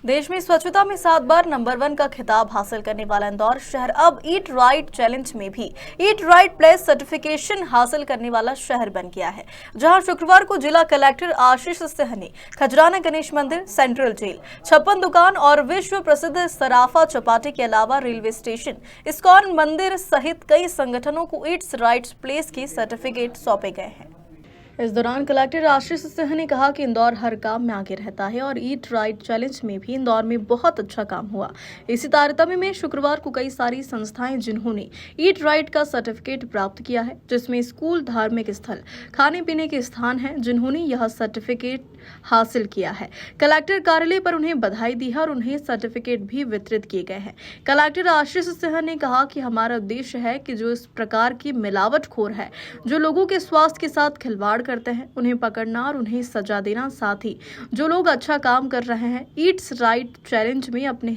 देश में स्वच्छता में 7 बार नंबर 1 का खिताब हासिल करने वाला इंदौर शहर अब ईट राइट चैलेंज में भी ईट राइट प्लेस सर्टिफिकेशन हासिल करने वाला शहर बन गया है, जहां शुक्रवार को जिला कलेक्टर आशीष सिंह ने खजराना गणेश मंदिर, सेंट्रल जेल, 56 दुकान और विश्व प्रसिद्ध सराफा चौपाटी के अलावा रेलवे स्टेशन, इस्कॉन मंदिर सहित कई संगठनों को ईट्स राइट प्लेस के सर्टिफिकेट सौंपे गए हैं। इस दौरान कलेक्टर आशीष सिंह ने कहा कि इंदौर हर काम में आगे रहता है और ईट राइट चैलेंज में भी इंदौर में बहुत अच्छा काम हुआ। इसी तारतम्य में शुक्रवार को कई सारी संस्थाएं जिन्होंने ईट राइट का सर्टिफिकेट प्राप्त किया है, जिसमें स्कूल, धार्मिक स्थल, खाने पीने के स्थान हैं जिन्होंने यह सर्टिफिकेट हासिल किया है। कलेक्टर कार्यालय पर उन्हें बधाई दी है और उन्हें सर्टिफिकेट भी वितरित किए गए हैं। कलेक्टर आशीष सिंह ने कहा कि हमारा उद्देश्य है कि जो इस प्रकार की मिलावटखोर है, जो लोगों के स्वास्थ्य के साथ खिलवाड़ करते हैं, उन्हें पकड़ना और उन्हें सजा देना, साथ ही जो लोग अच्छा काम कर रहे हैं, ईट्स राइट चैलेंज में अपनी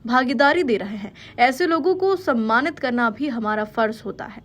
भागीदारी दे रहे हैं, ऐसे लोगों को सम्मानित करना भी हमारा फर्ज होता है।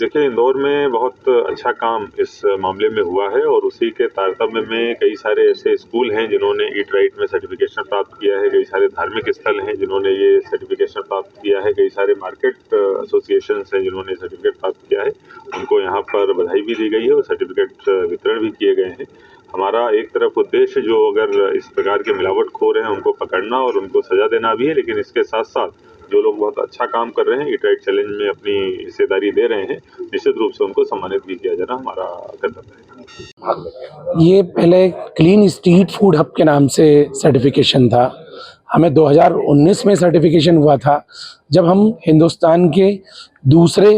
देखिए, इंदौर में बहुत अच्छा काम इस मामले में हुआ है और उसी के तारतम्य में कई सारे ऐसे स्कूल हैं जिन्होंने ईट राइट में सर्टिफिकेशन प्राप्त किया है, कई सारे धार्मिक स्थल हैं जिन्होंने ये सर्टिफिकेशन प्राप्त किया है, कई सारे मार्केट एसोसिएशंस हैं जिन्होंने सर्टिफिकेट प्राप्त किया है। उनको यहाँ पर बधाई भी दी गई है और सर्टिफिकेट वितरण भी किए गए हैं। हमारा एक तरफ उद्देश्य जो अगर इस प्रकार के मिलावटखोर हैं उनको पकड़ना और उनको सजा देना भी है, लेकिन इसके साथ साथ जो लोग बहुत अच्छा काम कर रहे हैं, ईट राइट चैलेंज में अपनी हिस्सेदारी दे रहे हैं, निश्चित रूप से उनको सम्मानित भी किया जाना हमारा कर्तव्य है। ये पहले क्लीन स्ट्रीट फूड हब के नाम से सर्टिफिकेशन था। हमें 2019 में सर्टिफिकेशन हुआ था, जब हम हिंदुस्तान के दूसरे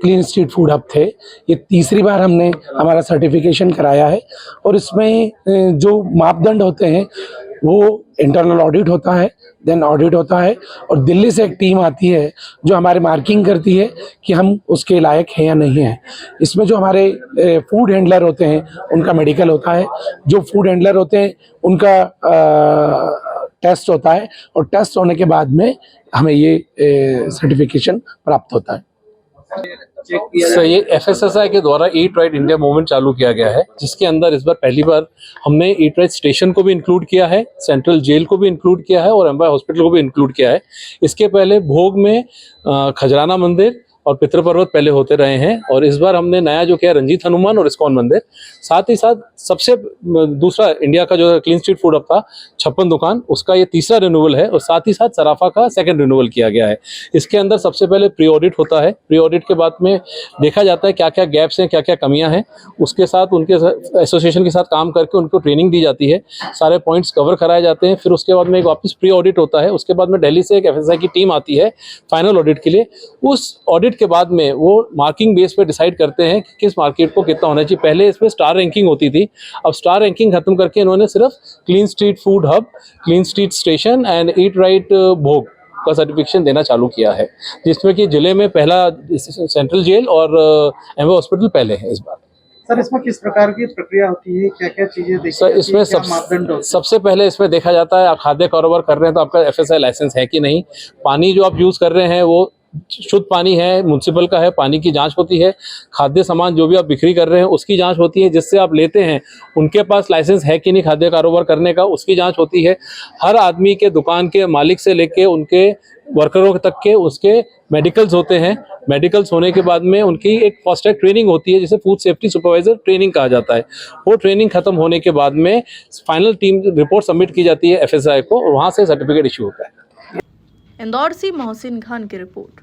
क्लीन स्ट्रीट फूड हब थे। ये तीसरी बार हमने हमारा सर्टिफिकेशन कराया है और इसमें जो मापदंड होते हैं वो इंटरनल ऑडिट होता है, देन ऑडिट होता है और दिल्ली से एक टीम आती है जो हमारे मार्किंग करती है कि हम उसके लायक हैं या नहीं हैं। इसमें जो हमारे फूड हैंडलर होते हैं उनका मेडिकल होता है, जो फूड हैंडलर होते हैं उनका टेस्ट होता है और टेस्ट होने के बाद में हमें ये सर्टिफिकेशन प्राप्त होता है। सर, ये FSSAI के द्वारा ईट राइट इंडिया मूवमेंट चालू किया गया है, जिसके अंदर इस बार पहली बार हमने ईट राइट स्टेशन को भी इंक्लूड किया है, सेंट्रल जेल को भी इंक्लूड किया है और एम्पायर हॉस्पिटल को भी इंक्लूड किया है। इसके पहले भोग में खजराना मंदिर और पितृ पर्वत पहले होते रहे हैं और इस बार हमने नया जो किया रंजीत हनुमान और इस्कॉन मंदिर। साथ ही साथ सबसे दूसरा इंडिया का जो क्लीन स्ट्रीट फूड हब था 56 दुकान, उसका ये तीसरा रिन्यूअल है और साथ ही साथ सराफा का सेकंड रिन्यूअल किया गया है। इसके अंदर सबसे पहले प्री ऑडिट होता है। प्री ऑडिट के बाद में देखा जाता है क्या क्या गैप्स हैं, क्या क्या कमियां हैं। उसके साथ उनके एसोसिएशन के साथ काम करके उनको ट्रेनिंग दी जाती है, सारे पॉइंट्स कवर कराए जाते हैं। फिर उसके बाद में एक वापस प्री ऑडिट होता है। उसके बाद में दिल्ली से एक FSSAI की टीम आती है फाइनल ऑडिट के लिए। उस ऑडिट के बाद में वो मार्किंग बेस पे डिसाइड करते हैं कि किस मार्केट को कितना होना चाहिए। पहले इसमें स्टार रैंकिंग होती थी, अब स्टार रैंकिंग खत्म करके इन्होंने सिर्फ clean street food hub, clean street station and eat right भोग का सर्टिफिकेशन देना चालू किया है, जिसमें कि जिले में पहला सेंट्रल जेल और एम्पायर हॉस्पिटल पहले है इस बार। सर, इसमें किस प्रकार की प्रक्रिया होती है, क्या क्या चीजें देखी सर, इसमें सबसे पहले इसमें देखा जाता है आप खाद्य कारोबार कर रहे हैं तो आपका FSSAI लाइसेंस है कि नहीं, पानी जो आप यूज कर रहे हैं वो शुद्ध पानी है, म्युनिसिपल का है, पानी की जांच होती है। खाद्य सामान जो भी आप बिक्री कर रहे हैं उसकी जांच होती है, जिससे आप लेते हैं उनके पास लाइसेंस है कि नहीं खाद्य कारोबार करने का, उसकी जांच होती है। हर आदमी के दुकान के मालिक से लेके उनके वर्करों तक के उसके मेडिकल्स होते हैं। मेडिकल्स होने के बाद में उनकी एक फर्स्ट एड ट्रेनिंग होती है, जिसे फूड सेफ्टी सुपरवाइजर ट्रेनिंग कहा जाता है। वो ट्रेनिंग खत्म होने के बाद में फाइनल टीम रिपोर्ट सबमिट की जाती है FSSAI को और वहाँ से सर्टिफिकेट इशू होता है। इंदौर से मोहसिन खान की रिपोर्ट।